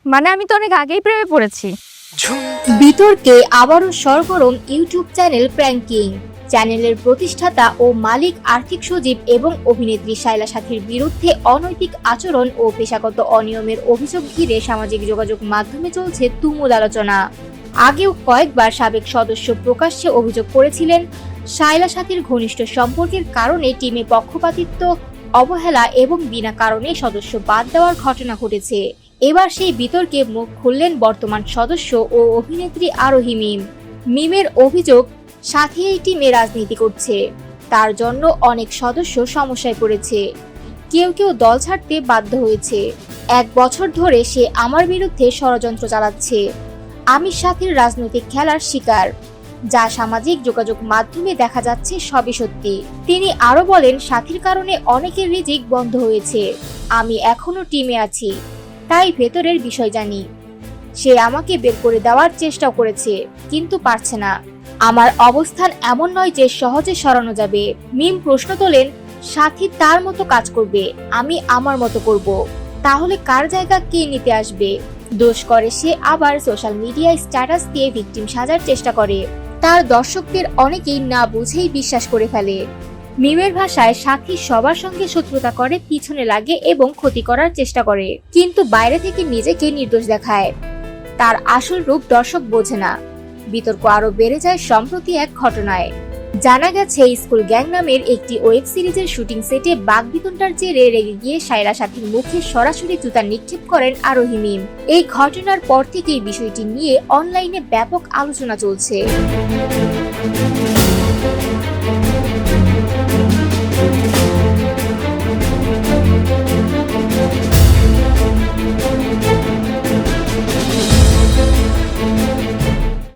মানে আমি তো অনেক আগেই প্রেমে পড়েছি। বিতর্কে আবারও সরগরম ইউটিউব চ্যানেল প্র্যাঙ্কিং। চ্যানেলের প্রতিষ্ঠাতা ও মালিক আর্থিক সজীব এবং অভিনেত্রী শায়লা সাথীর বিরুদ্ধে অনৈতিক আচরণ ও পেশাগত অনিয়মের অভিযোগ ঘিরে সামাজিক যোগাযোগ মাধ্যমে চলছে তুমুল আলোচনা। আগেও কয়েকবার সাবেক সদস্য প্রকাশ্যে অভিযোগ করেছিলেন শায়লা সাথীর ঘনিষ্ঠ সম্পর্কের কারণে টিমে পক্ষপাতিত্ব, অবহেলা এবং বিনা কারণে সদস্য বাদ দেওয়ার ঘটনা ঘটেছে। এবার সেই বিতর্কে মুখ খুললেন বর্তমান সদস্য ও অভিনেত্রী আরোহী মিম। মিমের অভিযোগ, সাথী এই টিমে রাজনীতি করছে, তার জন্য অনেক সদস্য সমস্যায় পড়েছে, কেউ কেউ দল ছাড়তে বাধ্য হয়েছে। 1 বছর ধরে সে আমার বিরুদ্ধে ষড়যন্ত্র চালাচ্ছে। আমি সাথীর রাজনৈতিক খেলার শিকার, যা সামাজিক যোগাযোগ মাধ্যমে দেখা যাচ্ছে সবই সত্যি। তিনি আরো বলেন, সাথীর কারণে অনেকের রিজিক বন্ধ হয়েছে। আমি এখনো টিমে আছি, তাই ভেতরের বিষয় জানি। সে আমাকে বের করে দেওয়ার চেষ্টাও করেছে, কিন্তু পারছে না। আমার অবস্থান এমন নয় যে সহজে সরানো যাবে। মিম প্রশ্ন তোলেন, সাথী তার মতো কাজ করবে, আমি আমার মতো করব, তাহলে কার জায়গা কে নিতে আসবে? দোষ করে সে আবার সোশ্যাল মিডিয়ায় স্ট্যাটাস দিয়ে ভিকটিম সাজার চেষ্টা করে। তার দর্শকদের অনেকেই না বুঝেই বিশ্বাস করে ফেলে। মিমের ভাষায়, সাথী সবার সঙ্গে শত্রুতা করে, পিছনে লাগে এবং ক্ষতি করার চেষ্টা করে, কিন্তু বাইরে থেকে নিজেকে নির্দোষ দেখায়। তার আসল রূপ দর্শক বোঝে না। বিতর্ক আরো বেড়ে যায় সম্প্রতি এক ঘটনায়। জানা গেছে, স্কুল গ্যাং নামের একটি ওয়েব সিরিজের শুটিং সেটে বাকবিতণ্ডার জেরে রেগে গিয়ে শায়লা সাথীর মুখে সরাসরি জুতা নিক্ষেপ করেন আরোহী মিম। এই ঘটনার পর থেকেই বিষয়টি নিয়ে অনলাইনে ব্যাপক আলোচনা চলছে।